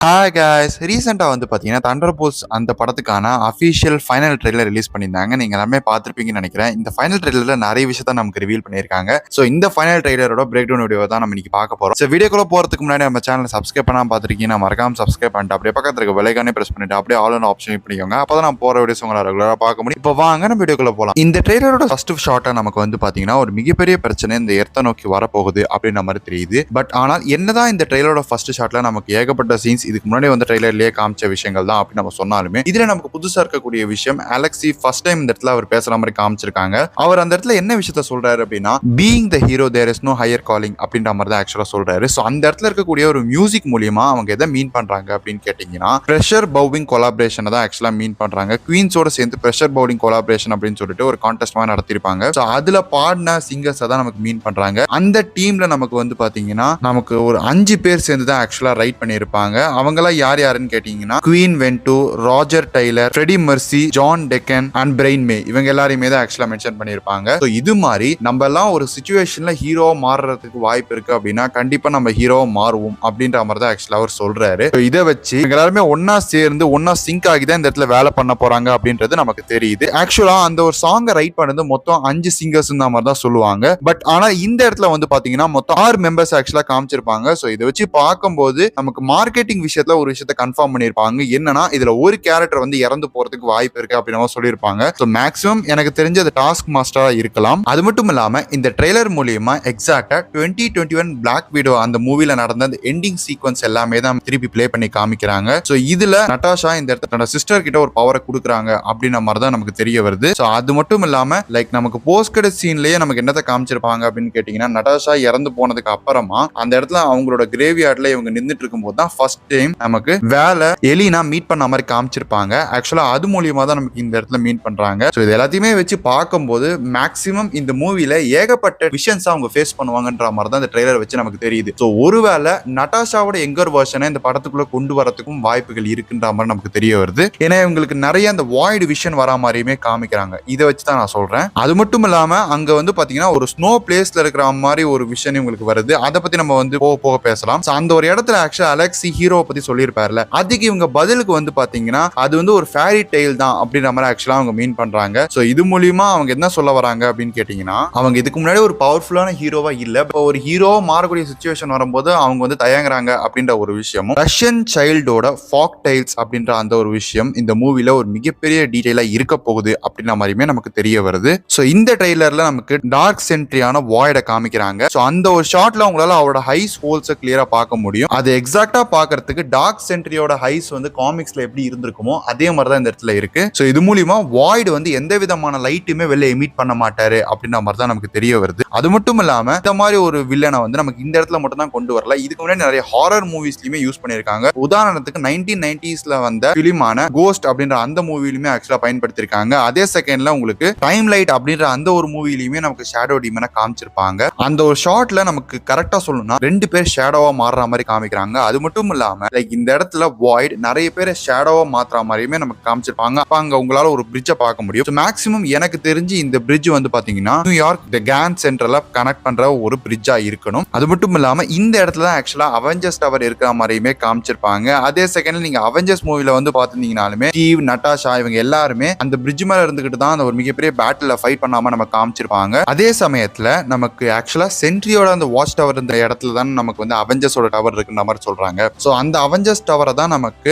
Hi guys, ரீசெண்டாக வந்து பார்த்தீங்கன்னா தண்டர்போல்ட்ஸ் அந்த படத்துக்கான அஃபிஷியல் ஃபைனல் ட்ரெய்லர் ரிலீஸ் பண்ணியிருந்தாங்க. நீங்கள் எல்லாமே பார்த்துருப்பீங்கன்னு நினைக்கிறேன். இந்த ஃபைனல் ட்ரெய்லரில் நிறைய விஷயத்த நமக்கு ரிவீல் பண்ணியிருக்காங்க. ஸோ இந்த ஃபைனல் ட்ரெய்லரோட பிரேக் டவுன் வீடியோ தான் நம்ம இன்னைக்கு பார்க்க போகிறோம். ஸோ வீடியோக்குள்ள போகிறதுக்கு முன்னாடி நம்ம சேனல் சப்ஸ்கிரைப் பண்ணாமல் பார்த்துருக்கீங்கன்னா மறக்காம சப்ஸ்கிரைப் பண்ணிட்டு அப்படியே பக்கத்தில் இருக்க பெல்லைக்கானே ப்ரெஸ் பண்ணிட்டு அப்படியே ஆல் ஆப்ஷன் பண்ணிக்கோங்க. அப்போ தான் நான் போகிற வீடியோஸ் உங்களை ரெகுலராக பார்க்க முடியும். இப்போ வாங்க நம்ம வீடியோக்குள்ள போகலாம். இந்த ட்ரெய்லரோட ஃபர்ஸ்ட் ஷாட்டை நமக்கு வந்து பார்த்தீங்கன்னா ஒரு மிகப்பெரிய பிரச்சனை இந்த எர்த்தை நோக்கி வரப்போகுது அப்படின்ற மாதிரி தெரியுது. பட் ஆனால் என்னதான் இந்த ட்ரெய்லரோட ஃபர்ஸ்ட் ஷாட்டில் நமக்கு ஏகப்பட்ட சீன்ஸ் இதுக்கு முன்னாடி வந்து ட்ரெய்லர் காமிச்ச விஷயங்கள் தான் அப்படி நம்ம சொன்னாலுமே இதுல நமக்கு புதுசா இருக்கக்கூடிய விஷயம் அலெக்சி ஃபர்ஸ்ட் டைம் இந்த இடத்துல அவர் பேசுற மாதிரி காமிச்சிருக்காங்க. அவர் அந்த இடத்துல என்ன விஷயத்த சொல்றாரு அப்படின்னா being the hero there is no higher calling அப்படின்ற மாதிரி தான் ஆக்சுவலா சொல்றாரு. ஸோ அந்த இடத்துல இருக்கக்கூடிய ஒரு மியூசிக் மூலியமா அவங்க எதை மீன் பண்றாங்க அப்படின்னு கேட்டீங்கன்னா ப்ரெஷர் பவுலிங் கொலாபரேஷன் தான் ஆக்சுவலா மீன் பண்றாங்க. குவீன்ஸோட சேர்ந்து ப்ரெஷர் பவுலிங் கொலாபரேஷன் அப்படின்னு சொல்லிட்டு ஒரு கான்டெஸ்ட் நடத்திருப்பாங்க. ஸோ அதுல பாடின சிங்கர்ஸ் தான் நமக்கு மீன் பண்றாங்க. அந்த டீம்ல நமக்கு வந்து பாத்தீங்கன்னா நமக்கு ஒரு 5 பேர் சேர்ந்து தான் ஆக்சுவலா ரைட் பண்ணியிருப்பாங்க. அவங்களாம் யார் யாருன்னு கேட்டீங்கன்னா Queen band, Roger Taylor, Freddie Mercury, John Deacon and Brian May இவங்க எல்லாரையுமே தான் ஆக்சுவலா மென்ஷன் பண்ணியிருப்பாங்க. ஸோ இது மாதிரி நம்ம எல்லாம் ஒரு சிச்சுவேஷன்ல ஹீரோவா மாறுறதுக்கு வாய்ப்பு இருக்கு அப்படின்னா கண்டிப்பா நம்ம ஹீரோவா மாறுவோம் அப்படின்ற மாதிரி தான் ஆக்சுவலா அவர் சொல்றாரு. இதை வச்சு எல்லாருமே ஒன்னா சேர்ந்து ஒன்னா சிங்க் ஆகி தான் இந்த இடத்துல வேலை பண்ண போறாங்க அப்படின்றது நமக்கு தெரியுது. ஆக்சுவலா அந்த ஒரு சாங்கை ரைட் பண்ணது மொத்தம் 5 சிங்கர்ஸ் இந்த மாதிரி தான் சொல்லுவாங்க. பட் ஆனா இந்த இடத்துல வந்து பாத்தீங்கன்னா மொத்தம் 6 மெம்பர்ஸ் ஆக்சுவலா காமிச்சிருப்பாங்க. ஸோ இதை வச்சு பார்க்கும்போது நமக்கு மார்க்கெட்டிங் விஷயத்துல ஒரு விஷயத்தை கன்ஃபார்ம் பண்ணிருப்பாங்க. என்னன்னா இதுல ஒரு கேரக்டர் வந்து இறந்து போறதுக்கு வாய்ப்பு இருக்கு அப்படின்னு சொல்லியிருப்பாங்க. ஸோ மேக்ஸிமம் எனக்கு தெரிஞ்ச அது டாஸ்க் மாஸ்டரா இருக்கலாம். அது மட்டும் இல்லாம இந்த ட்ரெய்லர் மூலியமா எக்ஸாக்டா 2021 பிளாக் வீடோ அந்த மூவில நடந்த அந்த எண்டிங் சீக்வன்ஸ் எல்லாமே தான் திருப்பி பிளே பண்ணி காமிக்கிறாங்க. ஸோ இதுல நட்டாஷா இந்த இடத்துல சிஸ்டர் கிட்ட ஒரு பவரை கொடுக்குறாங்க அப்படின்ற மாதிரி தான் நமக்கு தெரிய வருது. ஸோ அது மட்டும் இல்லாம லைக் நமக்கு போஸ்ட் கிரெடிட் சீன்லயே நமக்கு என்னத்தை காமிச்சிருப்பாங்க அப்படின்னு கேட்டீங்கன்னா நட்டாஷா இறந்து போனதுக்கு அப்புறமா அந்த இடத்துல அவங்களோட கிரேவியார்ட்ல இவங்க நின்றுட்டு இருக்கும் போது தான் ஃபர்ஸ்ட் டைம் நமக்கு வேலை எலினா மீட் பண்ண மாதிரி காமிச்சிருப்பாங்க. ஆக்சுவலா அது மூலியமா தான் நமக்கு இந்த இடத்துல மீட் பண்றாங்க. ஸோ இது எல்லாத்தையுமே வச்சு பார்க்கும்போது மேக்ஸிமம் இந்த மூவில ஏகப்பட்ட விஷன்ஸ் அவங்க ஃபேஸ் பண்ணுவாங்கன்ற மாதிரி தான் இந்த ட்ரெய்லர் வச்சு நமக்கு தெரியுது. ஸோ ஒருவேளை நட்டாஷாவோட எங்கர் வெர்ஷனை இந்த படத்துக்குள்ள கொண்டு வரதுக்கும் வாய்ப்புகள் இருக்குன்ற மாதிரி நமக்கு தெரிய வருது. ஏன்னா இவங்களுக்கு நிறைய அந்த வாய்டு விஷன் வரா மாதிரியுமே காமிக்கிறாங்க. இதை வச்சு தான் நான் சொல்றேன். அது மட்டும் இல்லாம அங்க வந்து பாத்தீங்கன்னா ஒரு ஸ்னோ பிளேஸ்ல இருக்கிற மாதிரி ஒரு விஷன் இவங்களுக்கு வருது. அதை பத்தி நம்ம வந்து போக போக பேசலாம். அந்த ஒரு இடத்துல ஆக்சுவலா அலெக்சி ஹீரோவை பத்தி சொல்லியிருப்பாருல, அதுக்கு இவங்க பதிலுக்கு வந்து பாத்தீங்கன்னா அது வந்து ஒரு ஃபேரி டெய்ல் தான் அப்படின்ற மாதிரி ஆக்சுவலா அவங்க மீன் பண்றாங்க. சோ இது மூலியமா அவங்க என்ன சொல்ல வராங்க அப்படின்னு கேட்டீங்கன்னா அவங்க இதுக்கு முன்னாடி ஒரு பவர்ஃபுல்லான ஹீரோவா இல்ல, இப்போ ஒரு ஹீரோவா மாறக்கூடிய சிச்சுவேஷன் வரும்போது அவங்க வந்து தயங்குறாங்க அப்படின்ற ஒரு விஷயமும் ரஷ்யன் சைல்டோட ஃபாக் டைல்ஸ் அப்படின்ற அந்த ஒரு விஷயம் இந்த மூவில ஒரு மிகப்பெரிய டீடைலா இருக்க போகுது அப்படின்ற மாதிரியுமே நமக்கு தெரிய வருது. சோ இந்த ட்ரெய்லர்ல நமக்கு டார்க் சென்ட்ரியான வாய்டை காமிக்கிறாங்க. சோ அந்த ஒரு ஷாட்ல உங்களால அவரோட ஹைஸ் ஹோல்ஸை கிளியரா பார்க்க முடியும். அது எக்ஸாக்டா பாக்குறதுக்கு டார்க் சென்ட்ரியோட ஹைஸ் வந்து காமிக்ஸ்ல எப்படி இருந்திருக்குமோ அதே மாதிரி தான் இந்த இடத்துல இருக்கு. சோ இது மூலியமா வாய்டு வந்து எந்த விதமான லைட்டுமே வெளில எமிட் பண்ண மாட்டாரு அப்படின்ற மாதிரி தான் நமக்கு தெரிய வருது. அது மட்டும் இல்லாம இந்த மாதிரி ஒரு வில்லனை வந்து நமக்கு இந்த இடத்துல மட்டும் தான் கொண்டு வரல, இதுக்கு முன்னாடி நிறைய ஹாரர் மூவிஸ்லயுமே யூஸ் பண்ணிருக்காங்க. உதாரணத்துக்கு 1990s வந்த பிலிமான கோஸ்ட் அப்படின்ற அந்த மூவிலுமே ஆக்சுவலா பயன்படுத்திருக்காங்க. அதே செகண்ட்ல உங்களுக்கு டைம் லைட் அப்படின்ற அந்த ஒரு மூவிலுமே நமக்கு ஷேடோ டீமனை காமிச்சிருப்பாங்க. அந்த ஒரு ஷாட்ல நமக்கு கரெக்டா சொல்லணும்னா 2 பேர் ஷேடோவா மாறுற மாதிரி காமிக்கிறாங்க. அது மட்டும் இல்லாம லைக் இந்த இடத்துல வாய்ட் நிறைய பேர் ஷேடோவா மாத்துற மாதிரியுமே நமக்கு காமிச்சிருப்பாங்க. அப்ப அங்க உங்களால ஒரு பிரிட்ஜை பார்க்க முடியும். மேக்ஸிமம் எனக்கு தெரிஞ்சு இந்த பிரிட்ஜ் வந்து பாத்தீங்கன்னா நியூயார்க் தி கேன் சென்டர்ல கனெக்ட் பண்ற ஒரு பிரிட்ஜா இருக்கணும். அது மட்டும் இல்லாம இந்த இடத்துல தான் ஆக்சுவலா அவெஞ்சர்ஸ் டவர் இருக்கிற மாதிரியுமே காமிச்சிருப்பாங்க. அதே செகண்ட்ல நீங்க அவெஞ்சர்ஸ் மூவில வந்து பாத்தீங்கன்னாலுமே ஸ்டீவ், நட்டாஷா இவங்க எல்லாருமே அந்த பிரிட்ஜ் மேல இருந்துகிட்டு தான் அந்த ஒரு மிகப்பெரிய பேட்டில் ஃபைட் பண்ணாம நம்ம காமிச்சிருப்பாங்க. அதே சமயத்துல நமக்கு ஆக்சுவலா சென்ட்ரியோட அந்த வாட்ச் டவர் இருந்த இடத்துல தான் நமக்கு வந்து அவெஞ்சர்ஸோட டவர் இருக்குன்ற மாதிரி சொல்றாங்க. சோ அந்த அவெஞ்சர்ஸ் டவரை தான் நமக்கு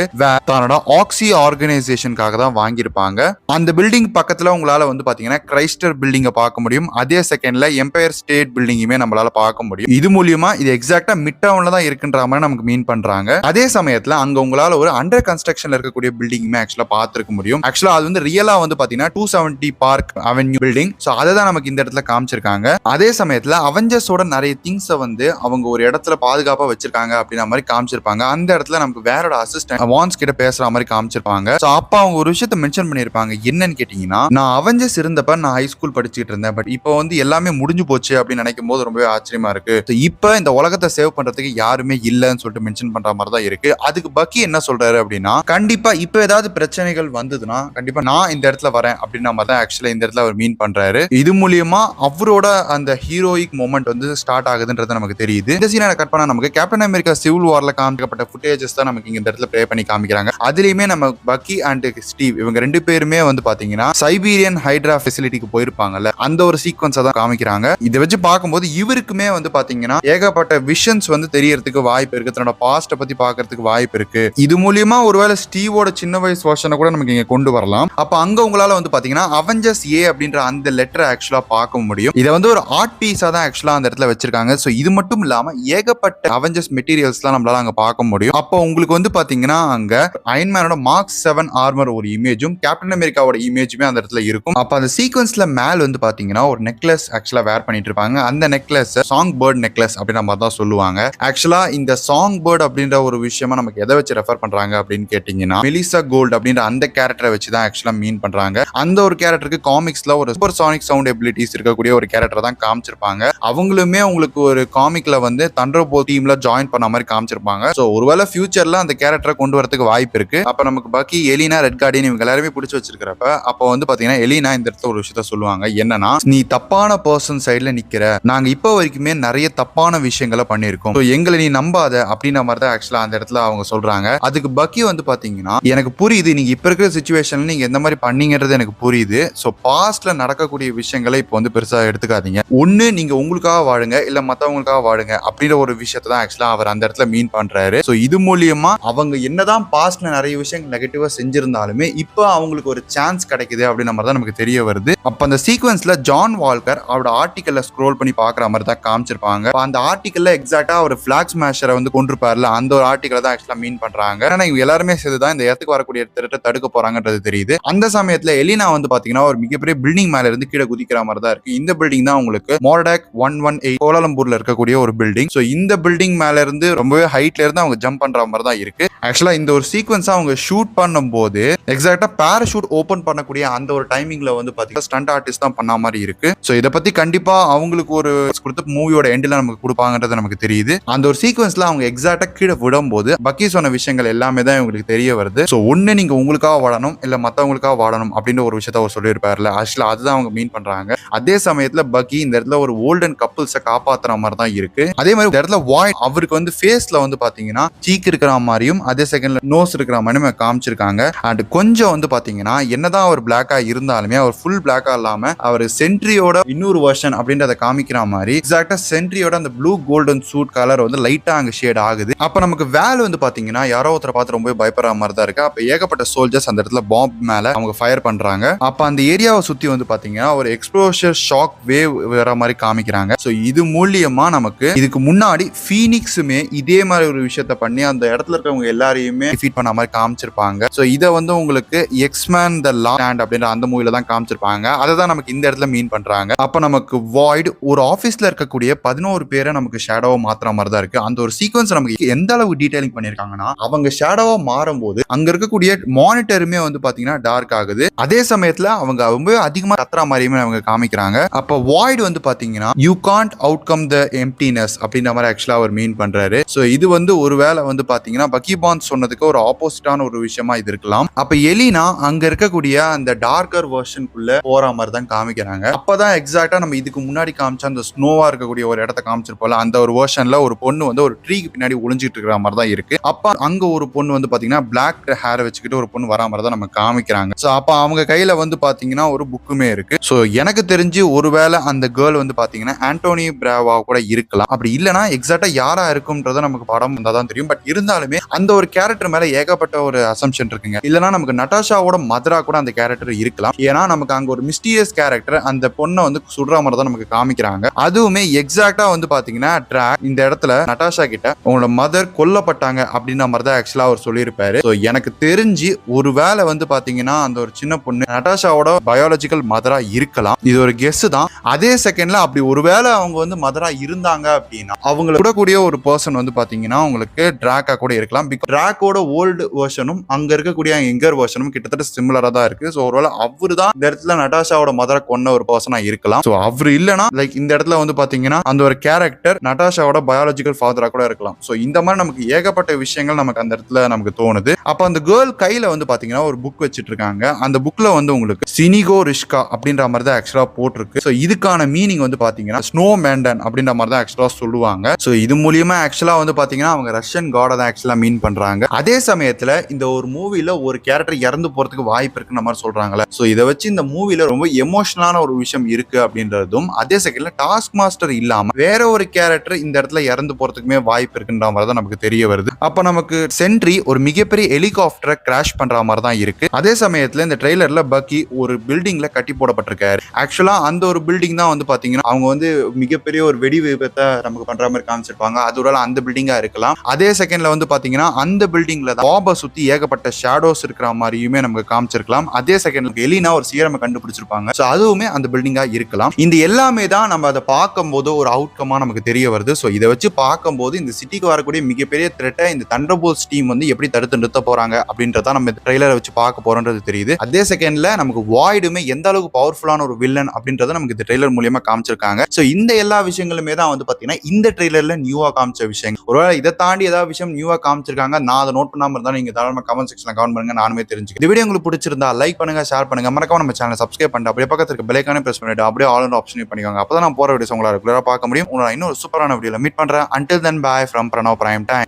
தன்னோட ஆக்சி ஆர்கனைசேஷனுக்காக தான் வாங்கியிருப்பாங்க. அந்த பில்டிங் பக்கத்துல உங்களால வந்து பாத்தீங்கன்னா கிரைஸ்டர் பில்டிங்கை பார்க்க முடியும். அதே செகண்ட்ல எம்பயர் ஸ்டேட் பில்டிங்குமே நம்மளால பார்க்க முடியும். இது மூலியமா இது எக்ஸாக்டா மிட் டவுன்ல தான் இருக்குன்ற மாதிரி நமக்கு மீன் பண்றாங்க. அதே சமயத்துல அங்க உங்களால ஒரு அண்டர் கன்ஸ்ட்ரக்ஷன்ல இருக்கக்கூடிய பில்டிங்குமே ஆக்சுவலா பார்த்திருக்க முடியும். ஆக்சுவலா அது வந்து ரியலா வந்து பாத்தீங்கன்னா 270 பார்க் அவென்யூ பில்டிங். சோ அதை தான் நமக்கு இந்த இடத்துல காமிச்சிருக்காங்க. அதே சமயத்துல அவெஞ்சர்ஸோட நிறைய திங்ஸை வந்து அவங்க ஒரு இடத்துல பாதுகாப்பா வச்சிருக்காங்க அப்படின்ற மாதிரி காமிச்சிருப்பாங்க. அந்த இடத்துல நமக்கு வேறோட அசிஸ்டன்ட் வான்ஸ் கிட்ட பேசுற மாதிரி காமிச்சிருப்பாங்க. சோ அப்ப அவங்க ஒரு விஷயத்த மென்ஷன் பண்ணிருப்பாங்க. என்னன்னு கேட்டீங்கன்னா நான் அவெஞ்சர்ஸ் இருந்தப்ப நான் ஹை ஸ்கூல் படிச்சுட்டு இருந்தேன், பட் இப்போ வந்து எல்லாமே முடிஞ்சு போச்சு அப்படின்னு நினைக்கும் போது ரொம்பவே ஆச்சரியமா இருக்கு. இப்ப இந்த உலகத்தை சேவ் பண்றதுக்கு யாருமே இல்லன்னு சொல்லிட்டு மென்ஷன் பண்ற மாதிரி தான் இருக்கு. அதுக்கு பக்கி என்ன சொல்றாரு அப்படின்னா கண்டிப்பா இப்ப ஏதாவது பிரச்சனைகள் வந்ததுன்னா கண்டிப்பா நான் இந்த இடத்துல வரேன் அப்படின்ற மாதிரி தான் ஆக்சுவலா இந்த இடத்துல அவர் மீன் பண்றாரு. இது மூலியமா அவரோட அந்த ஹீரோயிக் மொமெண்ட் வந்து ஸ்டார்ட் ஆகுதுன்றது நமக்கு தெரியுது. இந்த சீனை கட் பண்ணா நமக்கு கேப்டன் அமெரிக்கா சிவில் வார்ல காமிக்கப்பட்ட ஃபுட்டேஜஸ் தான் நமக்கு இந்த இடத்துல ப்ளே பண்ணி காமிக்கிறாங்க. அதுலயுமே நம்ம பக்கி அண்ட் ஸ்டீவ் இவங்க 2 பேருமே வந்து பாத்தீங்கன்னா சைபீரியன் ஹைட்ரா ஃபெசிலிட்டிக்கு போயிருப்பாங்கல்ல, அந்த ஒரு சீக்வன்ஸை தான் காமிக்கிறாங்க. இதை வச்சு பார்க்கும்போது இவருக்குமே வந்து பாத்தீங்கன்னா ஏகப்பட்ட விஷன்ஸ் வந்து தெரியறதுக்கு வாய்ப்பு இருக்கு, தன்னோட பாஸ்ட பத்தி பாக்குறதுக்கு வாய்ப்பு இருக்கு. இது மூலியமா ஒருவேளை ஸ்டீவோட சின்ன வயசு வருஷனை கூட நமக்கு இங்க கொண்டு வரலாம். அப்ப அங்க உங்களால வந்து பாத்தீங்கன்னா அவெஞ்சர்ஸ் ஏ அப்படின்ற அந்த லெட்டரை ஆக்சுவலா பார்க்க முடியும். இதை வந்து ஒரு ஆர்ட் பீஸா தான் ஆக்சுவலா அந்த இடத்துல வச்சிருக்காங்க. சோ இது மட்டும் இல்லாம ஏகப்பட்ட அவெஞ்சர்ஸ் மெட்டீரியல்ஸ்லாம் நம்மளால அங்க பார்க்க முடியும். அப்போ உங்களுக்கு வந்து பாத்தீங்கன்னா அங்க அயன்மேனோட மார்க் 7 ஆர்மர் ஒரு இமேஜும் கேப்டன் அமெரிக்காவோட இமேஜுமே அந்த இடத்துல இருக்கும். அப்ப அந்த சீக்வன்ஸ்ல மேல் வந்து பாத்தீங்கன்னா ஒரு நெக்லஸ் ஆக்சுவலா வேர் பண்ணிட்டு இருப்பாங்க. அந்த நெக்லஸ் சாங் பேர்ட் நெக்லஸ் அப்படின்ற மாதிரி தான் சொல்லுவாங்க. ஆக்சுவலா இந்த சாங் பேர்ட் அப்படின்ற ஒரு விஷயமா நமக்கு எதை வச்சு ரெஃபர் பண்றாங்க அப்படின்னு கேட்டீங்கன்னா மெலிசா கோல்ட் அப்படின்ற அந்த கேரக்டரை வச்சு தான் ஆக்சுவலா மீன் பண்றாங்க. அந்த ஒரு கேரக்டருக்கு காமிக்ஸ்ல ஒரு சூப்பர் சானிக் சவுண்ட் எபிலிட்டிஸ் இருக்கக்கூடிய ஒரு கேரக்டர் தான் காமிச்சிருப்பாங்க. அவங்களுமே உங்களுக்கு ஒரு காமிக்ல வந்து தண்டர்போல்ட் டீம்ல ஜாயின் பண்ண மாதிரி காமிச்சிருப்பாங்க. சோ ஒருவேளை ஃபியூச்சர்ல அந்த கேரக்டரை கொண்டு வரதுக்கு வாய்ப்பு இருக்கு. அப்ப நமக்கு பக்கி, எலினா, ரெட் கார்டியன் இவங்க எல்லாருமே பிடிச்சி வச்சிருக்கிறப்ப அப்ப வந்து பாத்தீங்கன்னா எலினா இந்த இடத்துல ஒரு விஷயத்த சொல்லுவாங்க. என்னன்னா, நீ தப்பான பர்சன் சைட்ல நிக்கிற, நாங்க இப்போ வரைக்குமே நிறைய தப்பான விஷயங்களை பண்ணிருக்கோம், எங்களை நீ நம்பாத அப்படின்ற மாதிரி தான் ஆக்சுவலா அந்த இடத்துல அவங்க சொல்றாங்க. அதுக்கு பக்கி வந்து பாத்தீங்கன்னா, எனக்கு புரியுது நீங்க இப்ப இருக்கிற சிச்சுவேஷன்ல நீங்க எந்த மாதிரி பண்ணீங்கிறது எனக்கு புரியுது. சோ பாஸ்ட்ல நடக்கக்கூடிய விஷயங்களை இப்போ வந்து பெருசா எடுத்துக்காதீங்க. ஒண்ணு நீங்க உங்களுக்காக வாழுங்க, இல்ல மத்தவங்களுக்காக வாழுங்க அப்படின்ற ஒரு விஷயத்தை தான் ஆக்சுவலா அவர் அந்த இடத்துல மீன் பண்றாரு. சோ இது மூலியமா அவங்க என்னதான் பாஸ்ட்ல நிறைய விஷயங்கள் நெகட்டிவா செஞ்சிருந்தாலுமே இப்போ அவங்களுக்கு ஒரு சான்ஸ் கிடைக்குது அப்படின்ற மாதிரி தான் நமக்கு தெரிய வருது. அப்ப அந்த சீக்வன்ஸ்ல ஜான் வால்கர் அவரோட ஆர்டிக்கல்ல ஸ்க்ரோல் பண்ணி பாக்குற மாதிரி தான் காமிச்சிருப்பாங்க. அந்த ஆர்டிக்கல்ல எக்ஸாக்டா ஒரு பிளாக் ஸ்மாஷரை வந்து கொண்டிருப்பார்ல, அந்த ஒரு ஆர்டிக்கல் தான் ஆக்சுவலா மீன் பண்றாங்க. ஆனா இவங்க எல்லாருமே சேர்ந்துதான் இந்த இடத்துக்கு வரக்கூடிய திருட்டை தடுக்க போறாங்கன்றது தெரியுது. அந்த சமயத்துல எலினா வந்து பாத்தீங்கன்னா ஒரு மிகப்பெரிய பில்டிங் மேல இருந்து கீழே குதிக்கிற மாதிரி தான் இருக்கு. இந்த பில்டிங் தான் உங்களுக்கு மோர்டாக் 118 கோலாலம்பூர்ல இருக்கக்கூடிய ஒரு பில்டிங். சோ இந்த பில்டிங் மேல இருந்து ரொம்பவே ஹைட்ல இருந்து அவங்க ஜம்ப் பண்ற மாதிரி தான் இருக்கு. ஆக்சுவலா இந்த ஒரு சீக்வன்ஸ் அவங்க ஷூட் பண்ணும்போது எக்ஸாக்டா பாராஷூட் ஓபன் பண்ணக்கூடிய அந்த ஒரு டைமிங்ல வந்து பாத்தீங்கன்னா ஸ்டண்ட் ஆர்டிஸ்ட் தான் பண்ண மாதிரி இருக்கு. சோ இத பத்தி கண்டிப்பா அவங்களுக்கு ஒரு கொடுத்து மூவியோட எண்ட்ல நமக்கு கொடுப்பாங்கன்றது நமக்கு தெரியுது. அந்த ஒரு சீக்வன்ஸ்ல அவங்க எக்ஸாக்டா கீழே விடும்போது பக்கி சொன்ன விஷயங்கள் எல்லாமே தான் உங்களுக்கு தெரிய வருது. சோ ஒண்ணு நீங்க உங்களுக்காக வாழணும், இல்ல மத்தவங்களுக்காக வாழணும் அப்படின்ற ஒரு விஷயத்த அவர் சொல்லியிருப்பாருல, ஆக்சுவலா அதுதான் அவங்க மீன் பண்றாங்க. அதே சமயத்துல பக்கி இந்த இடத்துல ஒரு ஓல்டன் கப்பிள்ஸை காப்பாத்துற மாதிரி தான் இருக்கு. அதே மாதிரி இந்த இடத்துல வாய்ட் அவருக்கு வந்து ஃபேஸ்ல வந்து பாத்தீங்கன்னா சீக் இருக்கிற மாதிரியும் அதே செகண்ட்ல நோஸ் இருக்கிற மாதிரியும் காமிச்சிருக்காங்க. அண்ட் கொஞ்சம் வந்து பாத்தீங்கன்னா என்னதான் அவர் பிளாக்கா இருந்தாலுமே அவர் ஃபுல் பிளாக்கா இல்லாம அவர் சென்ட்ரியோட இன்னொரு வெர்ஷன் அப்படின்றத காமிக்கிற மாதிரி எக்ஸாக்டா சென்ட்ரியோட அந்த ப்ளூ கோல்டன் சூட் கலர் வந்து லைட்டா அங்க ஷேட் ஆகுது. அப்ப நமக்கு வேல் வந்து பாத்தீங்கன்னா யாரோ ஒருத்தரை பார்த்து ரொம்ப பயப்படுற மாதிரி தான் இருக்கு. அப்ப ஏகப்பட்ட சோல்ஜர்ஸ் அந்த இடத்துல பாம்பு மேல அவங்க ஃபயர் பண்றாங்க. அப்ப அந்த ஏரியாவை சுத்தி வந்து பாத்தீங்கன்னா ஒரு எக்ஸ்ப்ளோஷர் ஷாக் வேவ் வர மாதிரி காமிக்கிறாங்க. சோ இது மூலியமா நமக்கு இதுக்கு முன்னாடி ஃபீனிக்ஸுமே இதே மாதிரி ஒரு விஷயத்த பண்ணி அந்த இடத்துல இருக்கவங்க எல்லாரையுமே டிஃபீட் பண்ண மாதிரி காமிச்சிருப்பாங்க. சோ இதை வந்து உங்களுக்கு எக்ஸ்மேன் த லாஸ்ட் அப்படின்ற அந்த மூவில தான் காமிச்சிருப்பாங்க. அதை தான் நமக்கு இந்த இடத்துல மீன் பண்றாங்க. அப்ப நமக்கு வாய்ட் ஒரு ஆபீஸ்ல இருக்கக்கூடிய 11 பேரை நமக்கு ஷேடோவா மாத்துற மாதிரி தான் இருக்கு. அந்த ஒரு சீக்வன்ஸ் நமக்கு எந்த அளவு டீடைலிங் பண்ணிருக்காங்கன்னா அவங்க ஷேடோவா மாறும்போது அங்க இருக்கக்கூடிய மானிட்டருமே வந்து பாத்தீங்கன்னா டார்க் ஆகுது. அதே சமயத்துல அவங்க ரொம்ப அதிகமா கத்துற மாதிரியுமே அவங்க காமிக்கிறாங்க. அப்ப வாய்ட் வந்து பாத்தீங்கன்னா யூ காண்ட் அவுட்கம் த எம்ப்டினஸ் அப்படின்ற மாதிரி ஆக்சுவலா அவர் மீன் பண்றாரு. சோ இது வந்து ஒருவேளை வந்து பாத்தீங்கன்னா பக்கி பாண்ட் சொன்னதுக்கு ஒரு ஆப்போசிட்டான ஒரு விஷயமா இது இருக்கலாம். அப்ப எலினா அங்க இருக்கக்கூடிய அந்த டார்க்கர் வெர்ஷனுக்குள்ள போற மாதிரி தான் காமிக்கிறாங்க. அப்பதான் எக்ஸாக்டா நம்ம இதுக்கு முன்னாடி காமிச்ச அந்த ஸ்னோவா இருக்கக்கூடிய ஒரு இடத்த காமிச்சிருப்போம்ல, அந்த ஒரு வெர்ஷன்ல ஒரு பொண்ணு வந்து ஒரு ட்ரீக்கு பின்னாடி ஒளிஞ்சிட்டு இருக்கிற மாதிரி தான் இருக்கு. அப்ப அங்க ஒரு பொண்ணு வந்து பாத்தீங்கன்னா பிளாக் ஹேர் வச்சுக்கிட்டு ஒரு பொண்ணு வரா மாதிரி தான் நம்ம காமிக்கிறாங்க. சோ அப்ப அவங்க கையில வந்து பாத்தீங்கன்னா ஒரு புக்குமே இருக்கு. சோ எனக்கு தெரிஞ்சு ஒருவேளை அந்த கேர்ள் வந்து பாத்தீங்கன்னா ஆண்டோனி பிராவா கூட இருக்கலாம். அப்படி இல்லைன்னா எக்ஸாக்டா யாரா இருக்கும்ன்றத நமக்கு படம் வந்தாதான் தெரியும். பட் இருந்தாலுமே அந்த ஒரு கேரக்டர் மேல ஏகப்பட்ட ஒரு அசம்ஷன் இருக்குங்க. இல்லைன்னா நமக்கு நட்டாஷாவோட மதரா கூட அந்த கேரக்டர் இருக்கலாம். ஏன்னா நமக்கு அங்க ஒரு மிஸ்டீரியஸ் கேரக்டர் அந்த பொண்ணை வந்து சுடுற மாதிரி தான் நமக்கு காமிக்கிறாங்க. அதுவுமே எக்ஸாக்டா வந்து பாத்தீங்கன்னா ட்ராக் இந்த இடத்துல நட்டாஷா கிட்ட உங்களோட மதர் கொல்லப்பட்டாங்க அப்படின்ற மாதிரி தான் ஆக்சுவலா அவர் சொல்லியிருப்பாரு. ஸோ எனக்கு தெரிஞ்சு ஒரு வேளை வந்து பாத்தீங்கன்னா அந்த ஒரு சின்ன பொண்ணு நட்டாஷாவோட பயாலஜிக்கல் மதரா இருக்கலாம். இது ஒரு கெஸ் தான். அதே செகண்ட்ல அப்படி ஒருவேளை அவங்க வந்து மதரா இருந்தாங்க அப்படின்னா அவங்களை கூடக்கூடிய ஒரு பர்சன் வந்து பாத்தீங்கன்னா உங்களுக்கு டிராக்கா கூட இருக்கலாம். டிராக்கோட ஓல்டு வெர்ஷனும் அங்க இருக்கக்கூடிய எங்கர் வெர்ஷனும் கிட்டத்தட்ட சிமிலரா தான் இருக்கு. ஸோ ஒருவேளை அவரு தான் இந்த இடத்துல நட்டாஷாவோட மதரை கொன்ன ஒரு பர்சனா இருக்கலாம். ஸோ அவரு இல்லைன்னா லைக் இந்த இடத்துல வந்து பாத்தீங்கன்னா அந்த ஒரு கேரக்டர் நட்டாஷாவோட பயாலஜிக்கல் ஃபாதரா கூட இருக்கலாம். ஸோ இந்த மாதிரி நமக்கு ஏகப்பட்ட விஷயங்கள் நமக்கு அந்த இடத்துல நமக்கு தோணுது. அப்ப அந்த கேர்ள் கையில வந்து பாத்தீங்கன்னா ஒரு புக் வச்சிட்டு இருக்காங்க. அந்த புக்ல வந்து உங்களுக்கு சினிகோ ரிஷ்கா அப்படின்ற மாதிரி தான் ஆக்சுவலா போட்டிருக்கு. ஸோ இதுக்கான மீனிங் வந்து பாத்தீங்கன்னா ஸ்னோ மேண்டன் அப்படின்ற மாதிரி தான் ஆக்சுவலா சொல்லுவாங்க. ஸோ இது மூலியமா ஆக்சுவலா வந்து பாத்தீங்கன்னா அவங்க ரஷ்யன் இந்தியன் காட தான் ஆக்சுவலா மீன் பண்றாங்க. அதே சமயத்துல இந்த ஒரு மூவில ஒரு கேரக்டர் இறந்து போறதுக்கு வாய்ப்பு இருக்குன்ற மாதிரி சொல்றாங்கல்ல. சோ இதை வச்சு இந்த மூவில ரொம்ப எமோஷனலான ஒரு விஷயம் இருக்கு அப்படின்றதும், அதே செகண்ட்ல டாஸ்க் மாஸ்டர் இல்லாம வேற ஒரு கேரக்டர் இந்த இடத்துல இறந்து போறதுக்குமே வாய்ப்பு இருக்குன்ற மாதிரி தான் நமக்கு தெரிய வருது. அப்ப நமக்கு சென்ட்ரி ஒரு மிகப்பெரிய ஹெலிகாப்டரை கிராஷ் பண்ற மாதிரி தான் இருக்கு. அதே சமயத்துல இந்த ட்ரெய்லர்ல பக்கி ஒரு பில்டிங்ல கட்டி போடப்பட்டிருக்காரு. ஆக்சுவலா அந்த ஒரு பில்டிங் தான் வந்து பாத்தீங்கன்னா அவங்க வந்து மிகப்பெரிய ஒரு வெடி விபத்தை நமக்கு பண்ற மாதிரி காமிச்சிருப்பாங்க. அதோட அந்த பில்டிங்கா இருக்கலாம். அதே செகண்ட்ல வந்து பாத்தீங்கன்னா அந்த பில்டிங்ல தான் பாபை சுத்தி ஏகப்பட்ட ஷேடோஸ் இருக்கிற மாதிரியுமே நமக்கு காமிச்சிருக்கலாம். அதே செகண்ட்ல எலினா ஒரு சீரமை கண்டுபிடிச்சிருப்பாங்க. சோ அதுவுமே அந்த பில்டிங்கா இருக்கலாம். இந்த எல்லாமே தான் நம்ம அதை பார்க்கும்போது ஒரு அவுட்கமா நமக்கு தெரிய வருது. சோ இதை வச்சு பார்க்கும்போது இந்த சிட்டிக்கு வரக்கூடிய மிகப்பெரிய த்ரெட்டை இந்த தண்டர்போல்ட்ஸ் டீம் வந்து எப்படி தடுத்து நிறுத்த போறாங்க அப்படின்றத நம்ம இந்த ட்ரெய்லரை வச்சு பார்க்க போறோம்ன்றது தெரியுது. அதே செகண்ட்ல நமக்கு வாய்டுமே எந்த அளவுக்கு பவர்ஃபுல்லான ஒரு வில்லன் அப்படின்றத நமக்கு இந்த ட்ரெய்லர் மூலியமா காமிச்சிருக்காங்க. சோ இந்த எல்லா விஷயங்களுமே தான் வந்து பாத்தீங்கன்னா இந்த ட்ரெய்லர்ல நியூவா காமிச்ச விஷயம். ஒருவேளை இதை தாண்டி ஏதாவது விஷயம் நியூவா காமிச்சிருக்காங்க, நான் அதை நோட் பண்ணாம இருந்தா நீங்க தாராளமா கமெண்ட் செக்ஷன்ல கமெண்ட் பண்ணுங்க, நானுமே தெரிஞ்சுக்கிறேன். இந்த வீடியோ உங்களுக்கு பிடிச்சிருந்தா லைக் பண்ணுங்க, ஷேர் பண்ணுங்க, மறக்காம நம்ம சேனலை சப்ஸ்கிரைப் பண்ணிட்டு அப்படியே பக்கத்துல இருக்க பெல் ஐகானை பிரஸ் பண்ணிட்டு அப்படியே ஆல் ஆப்ஷன் பண்ணிக்கோங்க. அப்பதான் நான் போற வீடியோஸ் உங்களால ரெகுலரா பார்க்க முடியும். உங்களை இன்னொரு சூப்பரான வீடியோல மீட் பண்றேன். Until then, bye from Pranav Prime Time.